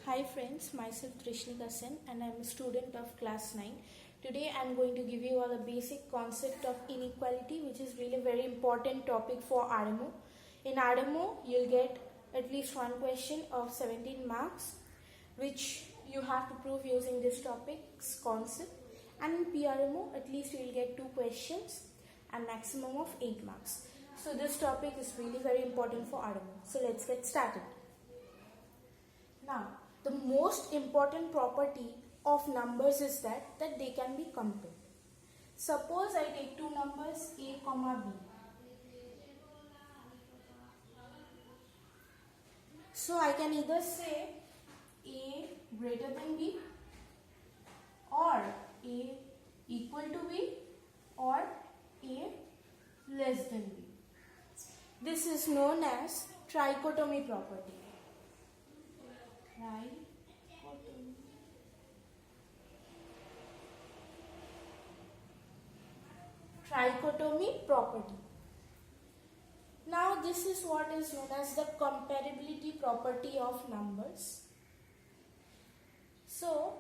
Hi friends, myself Trishnika Sen and I am a student of class 9. Today I am going to give you all the basic concept of inequality, which is really a very important topic for RMO. In RMO you'll get at least one question of 17 marks which you have to prove using this topic's concept, and in PRMO at least you will get 2 questions and maximum of 8 marks. So this topic is really very important for RMO. So let's get started. Now, the most important property of numbers is that they can be compared. Suppose I take two numbers a comma b. So I can either say a greater than b, or a equal to b, or a less than b. This is known as trichotomy property. Trichotomy property. Now this is what is known as the comparability property of numbers. So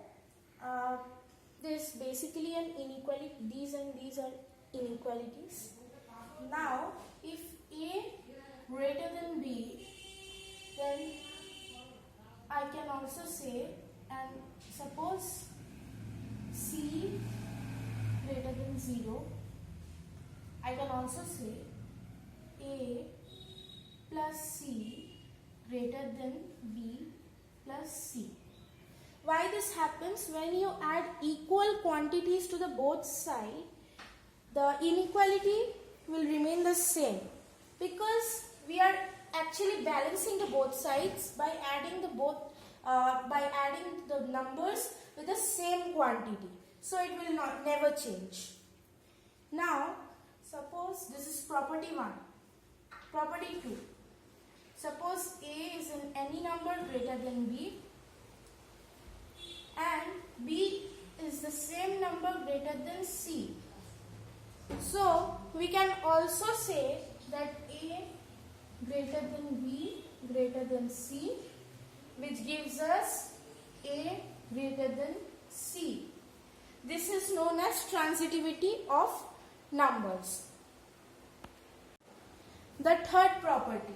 this basically an inequality. These and these are inequalities. Now if a greater than b, then I can also say, and suppose c greater than 0, I can also say a plus c greater than b plus c. Why this happens? When you add equal quantities to the both sides, the inequality will remain the same, because we are actually balancing the both sides by adding the numbers with the same quantity, so it will never change. Now suppose this is property 1. Property 2. Suppose a is in any number greater than b and b is the same number greater than c. So we can also say that a greater than b greater than c, which gives us a greater than c. This is known as transitivity of numbers. The third property.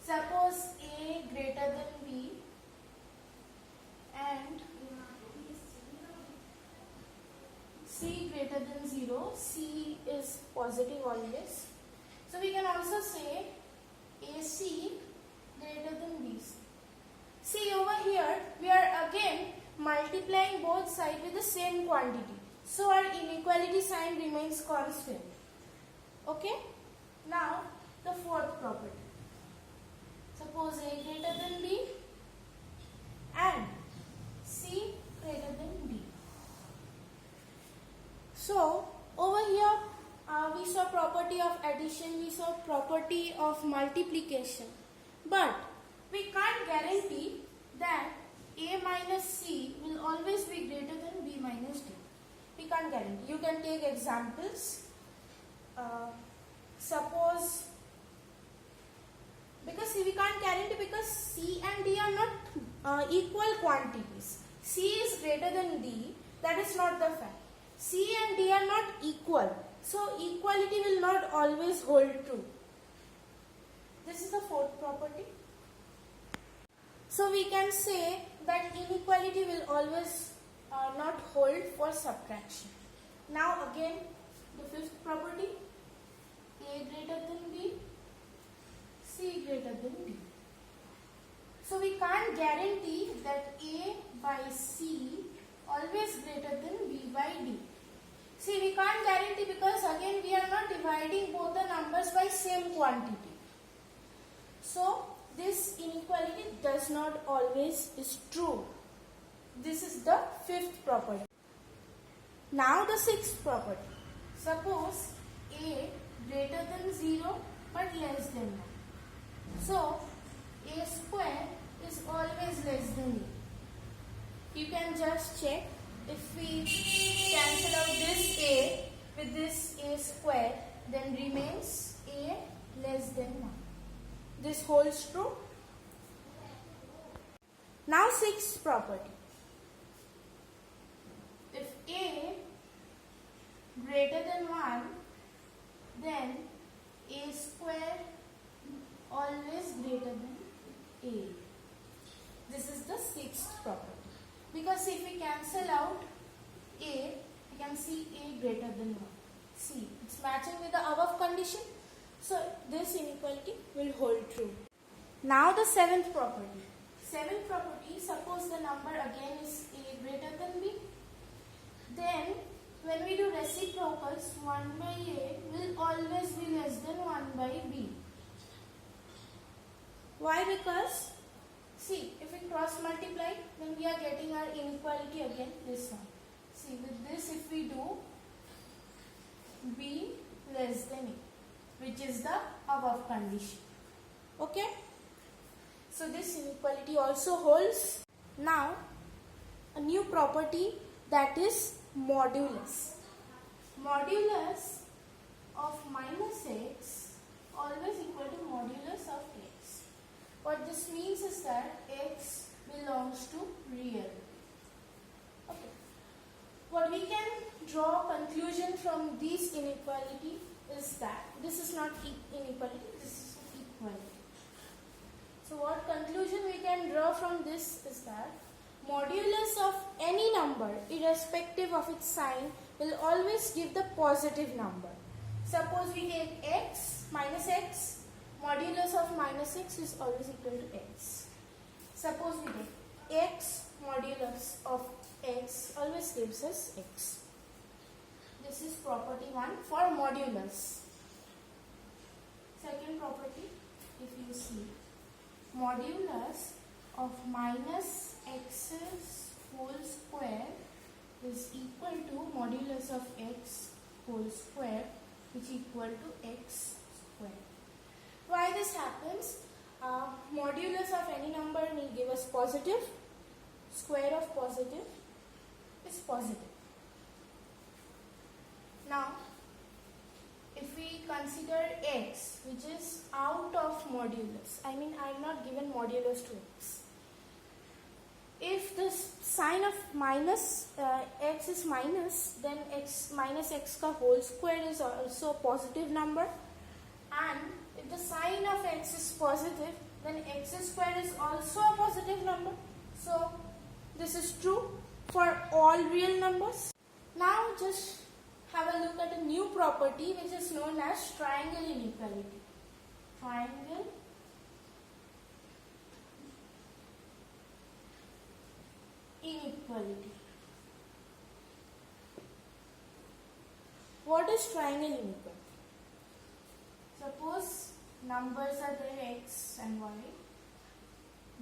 Suppose a greater than b and c greater than 0. C is positive always. So we can also say AC greater than BC. See, over here we are again multiplying both sides with the same quantity. So our inequality sign remains constant. Okay? Now the fourth property. Suppose A greater than B and C greater than D. So over here we saw property of addition, we saw property of multiplication, but we can't guarantee that A minus C will always be greater than B minus D. We can't guarantee. You can take examples. Suppose, because we can't guarantee, because C and D are not equal quantities. C is greater than D, that is not the fact. C and D are not equal, so equality will not always hold true. This is the fourth property. So we can say that inequality will always not hold for subtraction. Now again the fifth property. A greater than B, C greater than D. So we can't guarantee that A by C always greater than B by D. See, we can't guarantee, because again we are not dividing both the numbers by same quantity. So this inequality does not always is true. This is the fifth property. Now the sixth property. Suppose A greater than 0 but less than 1. So A square is always less than A. You can just check. If we cancel out this A with this A square, then remains A less than 1. This holds true. Now sixth property. If A greater than 1, then A square always greater than A. This is the sixth property. Because if we cancel out A, we can see A greater than 1. See, it's matching with the above condition. So this inequality will hold true. Now the seventh property. Seventh property, suppose the number again is A greater than B. Then when we do reciprocals, 1 by A will always be less than 1 by B. Why? Because, see, if we cross multiply, then we are getting our inequality again, this one. See, with this if we do B less than A, which is the above condition. Okay? So this inequality also holds. Now, a new property, that is modulus. Modulus of minus x always equal to modulus of x. What this means is that x belongs to real. Okay. What we can draw conclusion from this inequality is that this is not inequality, this is equality. So what conclusion we can draw from this is that modulus of any number, irrespective of its sign, will always give the positive number. Suppose we take x, minus x, modulus of minus x is always equal to x. Suppose we take x, modulus of x always gives us x. This is property 1 for modulus. Second property, if you see, modulus of minus x's whole square is equal to modulus of x whole square, which equal to x square. Why this happens? Modulus of any number will give us positive. Square of positive is positive. Now, if we consider x, which is out of modulus, I mean I have not given modulus to x. If the sign of minus x is minus, then x minus x ka whole square is also a positive number. And if the sign of x is positive, then x square is also a positive number. So this is true for all real numbers. Now just have a look at a new property which is known as triangle inequality. Triangle inequality. What is triangle inequality? Suppose numbers are there x and y.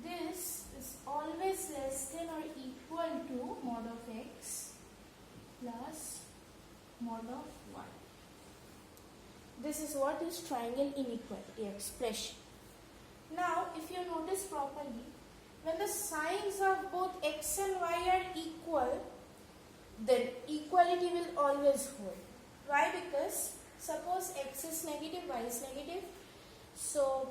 This is always less than or equal to mod of x plus mod of y. This is what is triangle inequality expression. Now, if you notice properly, when the signs of both x and y are equal, then equality will always hold. Why? Because suppose x is negative, y is negative. So,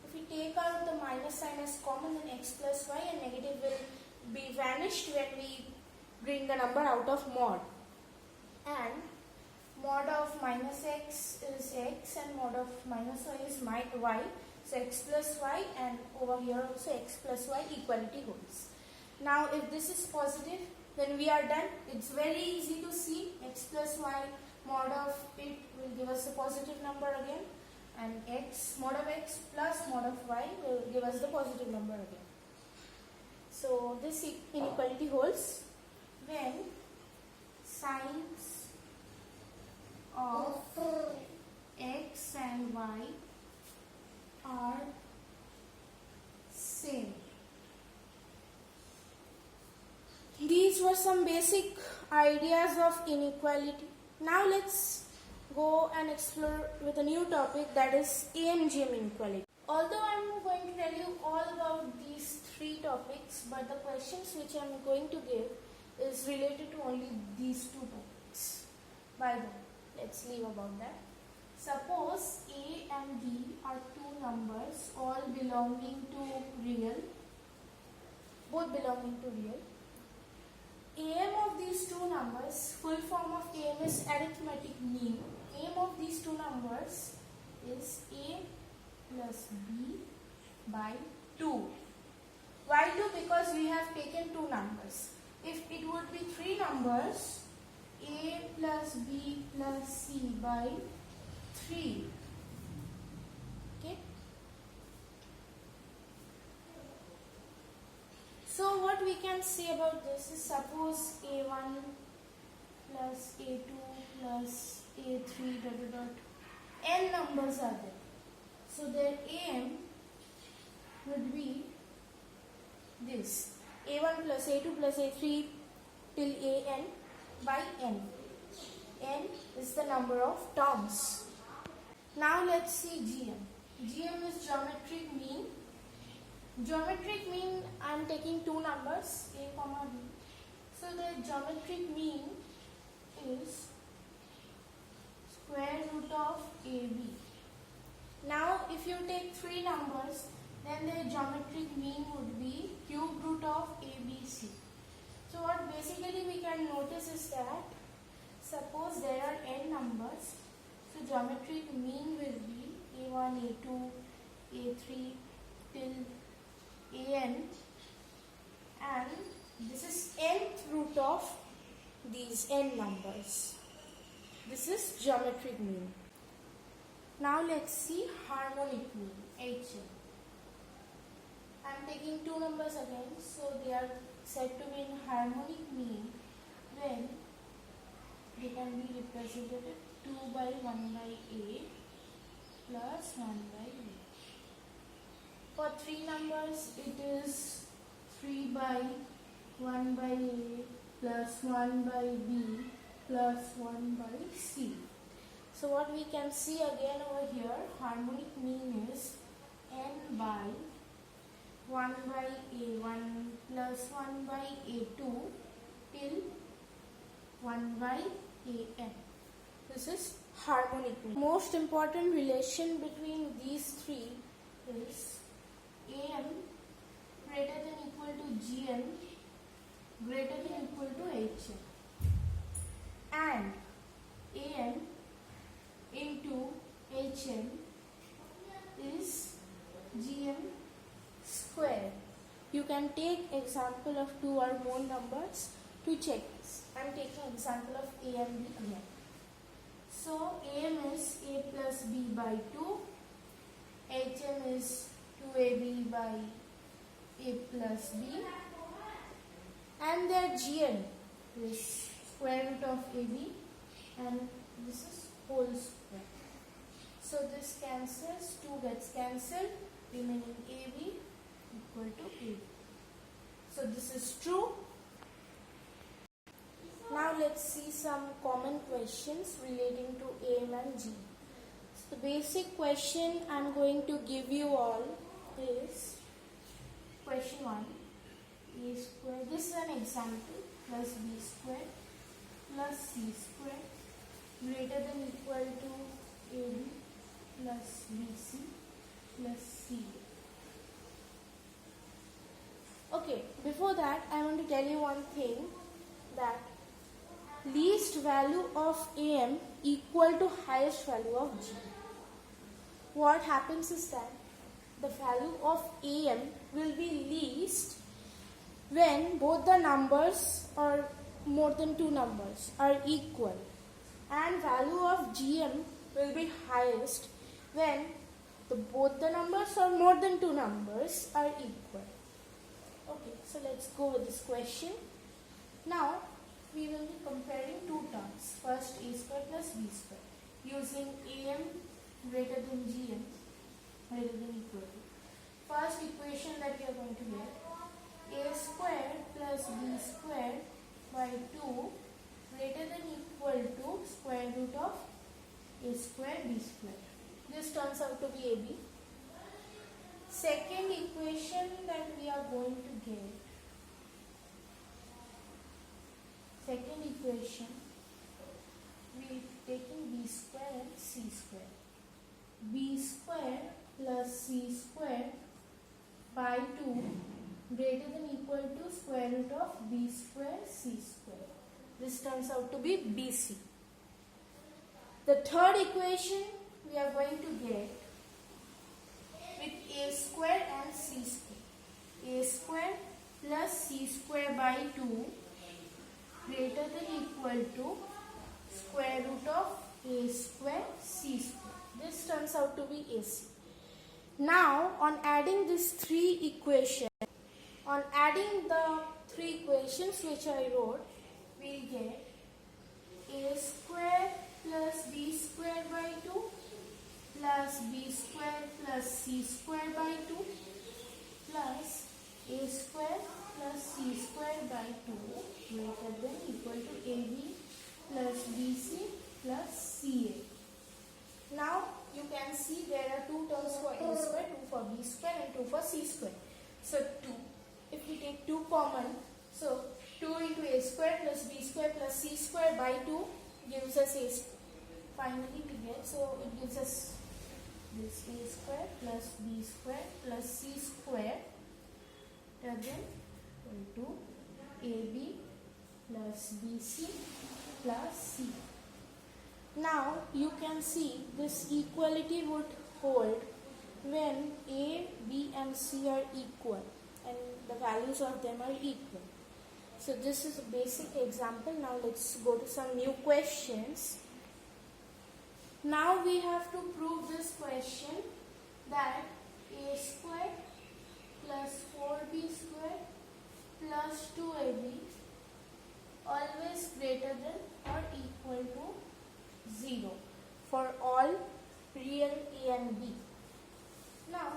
if we take out the minus sign as common, then x plus y and negative will be vanished when we bring the number out of mod. And mod of minus x is x and mod of minus y is y. So x plus y, and over here also x plus y, equality holds. Now if this is positive, then we are done. It's very easy to see. X plus y, mod of it will give us a positive number again, and x, mod of x plus mod of y will give us the positive number again. So this inequality holds when signs of x and y are same. These were some basic ideas of inequality. Now let's go and explore with a new topic, that is AMGM inequality. Although I am going to tell you all about these three topics, but the questions which I am going to give is related to only these two topics. By the way, let's leave about that. Suppose A and B are two numbers all belonging to real, both belonging to real. AM of these two numbers, full form of AM is arithmetic mean. AM of these two numbers is A plus B by 2. Why 2? Because we have taken two numbers. If it would be three numbers, A plus B plus C by 3. Okay. So what we can say about this is, suppose A1 plus A2 plus A3 dot dot dot n numbers are there. So their AM would be this, A1 plus A2 plus A3 till AN by n. N is the number of terms. Now let's see GM. GM is geometric mean. Geometric mean, I am taking two numbers, A comma B. So the geometric mean is square root of AB. Now if you take three numbers, then the geometric mean would be cube root of ABC. So what basically we can notice is that, suppose there are n numbers, so geometric mean will be A1, A2, A3 till AN, and this is nth root of these n numbers. This is geometric mean. Now let's see harmonic mean, HM. I am taking two numbers again, so they are said to be in harmonic mean when they can be represented 2 by 1 by A plus 1 by B. For three numbers, it is 3 by 1 by A plus 1 by B plus 1 by C. So what we can see again over here, harmonic mean is n by 1 by A1 plus 1 by A2 till 1 by AN. This is harmonic mean. Most important relation between these three is AM greater than equal to GM greater than equal to HM, and AM into HM is GM square. You can take example of two or more numbers to check this. I am taking example of A and B again. So AM is A plus B by 2, HM is 2AB by A plus B, and their GM is square root of AB, and this is whole square. So this cancels, 2 gets cancelled, remaining AB equal to AB. So this is true. Now let's see some common questions relating to AM and G. So the basic question I am going to give you all is question 1. A square, this is an example, plus B square plus C square greater than equal to AB plus BC plus C. Okay, before that I want to tell you one thing, that least value of AM equal to highest value of G. What happens is that the value of AM will be least when both the numbers or more than two numbers are equal, and value of GM will be highest when both the numbers or more than two numbers are equal. Okay, so let's go with this question. Now we will be comparing two terms. First, A square plus B square, using AM greater than GM greater than equal to. First equation that we are going to get, A square plus B square by 2 greater than equal to square root of A square B square. This turns out to be AB. Second equation that we are going to get, second equation, we are taking B square and C square. B square plus C square by 2 greater than equal to square root of b square c square. This turns out to be BC. The third equation we are going to get with a square and c square. A square plus c square by 2 greater than equal to square root of a square c square. This turns out to be AC. Now on adding these three equations, which I wrote, we get a square plus b square by 2 plus b square plus c square by 2 plus a square plus c square by 2 greater than equal to ab plus bc plus ca. Now you can see there are two terms for a square, two for b square and two for c square. So 2. If we take 2 common, so 2 into a square plus b square plus c square by 2 gives us a square. Finally we get, so it gives us this a square plus b square plus c square again equal to ab plus bc plus c. Now you can see this equality would hold when a, b and c are equal and the values of them are equal. So this is a basic example. Now let's go to some new questions. Now we have to prove this question that a square plus 4b square plus 2ab always greater than or equal to 0 for all real a and b. Now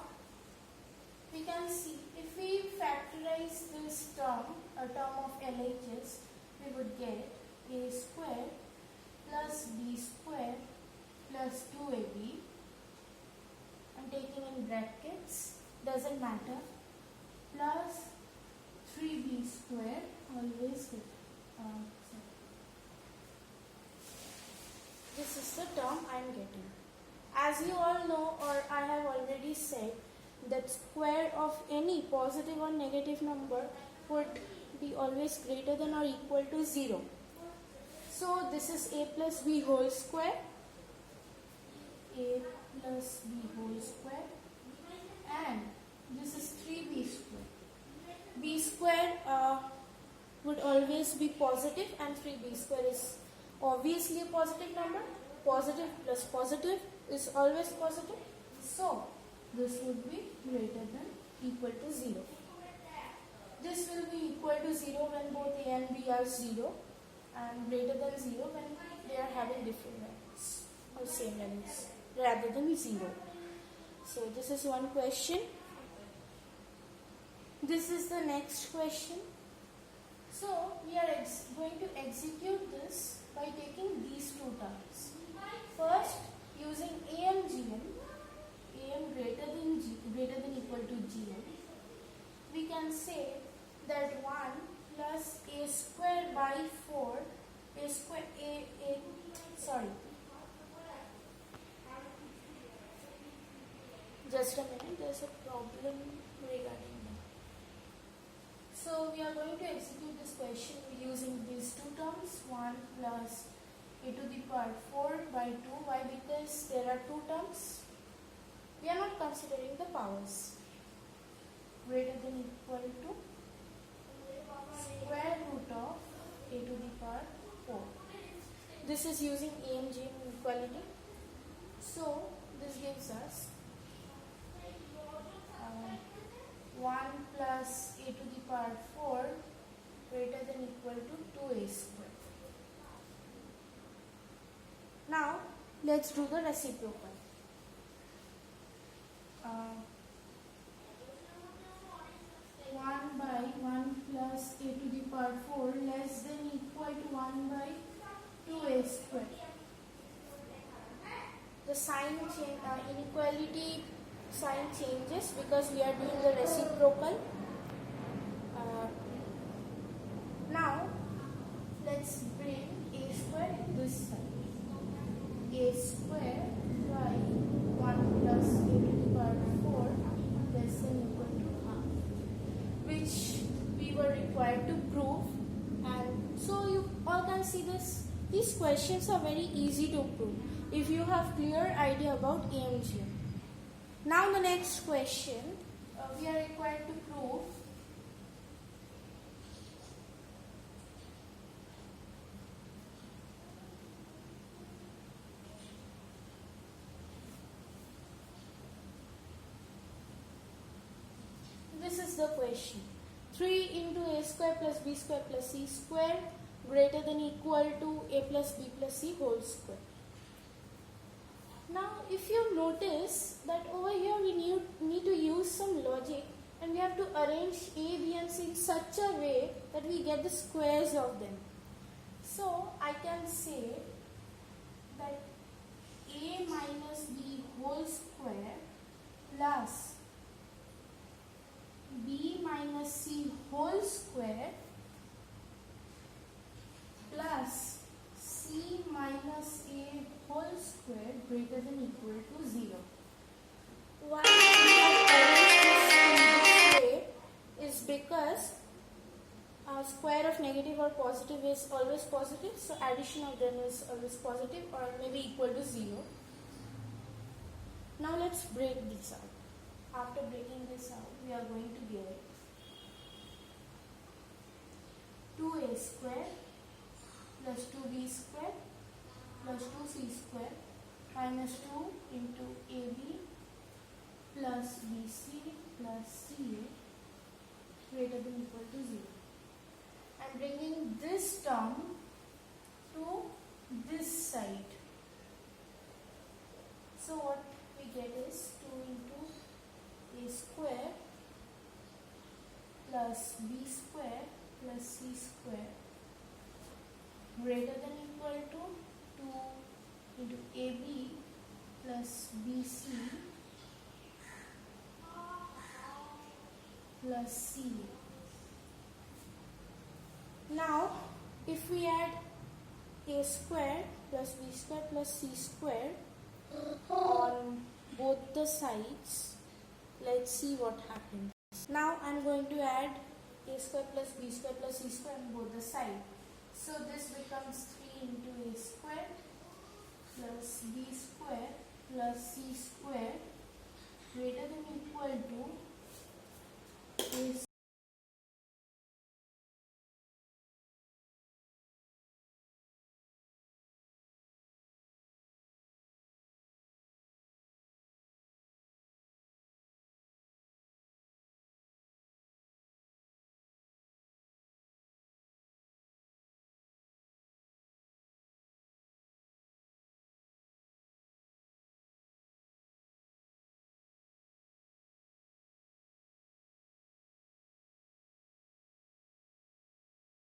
we can see if we factorize this term, a term of LHS, we would get a square plus b square plus 2ab. I'm taking in brackets, doesn't matter, plus 3b square, always good. This is the term I am getting. As you all know, or I have already said, that square of any positive or negative number would be always greater than or equal to 0. So this is a plus b whole square, a plus b whole square, and this is 3b square. B square would always be positive and 3b square is obviously a positive number. Positive plus positive is always positive. So this would be greater than equal to 0. This will be equal to 0 when both a and b are 0 and greater than 0 when they are having different values or same values rather than 0. So this is one question. This is the next question. So we are going to execute this by taking these two terms. First, using am gn, am greater than equal to gn, we can say that 1 plus a square by 4, just a minute, there's a problem regarding that. So we are going to execute this question using these two terms, 1 plus a to the power 4 by 2. Why? Because there are two terms. We are not considering the powers. Greater than equal to square root of a to the power 4. This is using AMG inequality. So this gives us 1 plus a to the power 4 greater than equal to 2a square. Now let's do the reciprocal. 1 by 1 plus a to the power 4 less than equal to 1 by 2a square. The sign inequality sign changes because we are doing the reciprocal. Now let's bring a square this side. A square by 1 plus a to the power 4 less than equal to half, which These questions are very easy to prove if you have clear idea about AMGM. Now the next question we are required to prove this is the question. 3 into a square plus b square plus c square greater than equal to a plus b plus c whole square. Now if you notice that over here we need to use some logic, and we have to arrange a, b and c in such a way that we get the squares of them. So I can say that a minus b whole square plus b minus c whole square plus c minus a whole square greater than equal to 0. Why we have arranged this in this way is because square of negative or positive is always positive, so addition of them is always positive or maybe equal to 0. Now let's break this out. After breaking this out, we are going to get 2a square plus 2b square plus 2c square minus 2 into ab plus bc plus ca greater than equal to 0. I am bringing this term to this side. So what we get is 2 into a square plus b square plus c square greater than equal to 2 into ab plus bc plus ca. Now if we add a square plus b square plus c square on both the sides, let's see what happens. Now I am going to add a square plus b square plus c square on both the sides. So this becomes 3 into a square plus b square plus c square greater than equal to a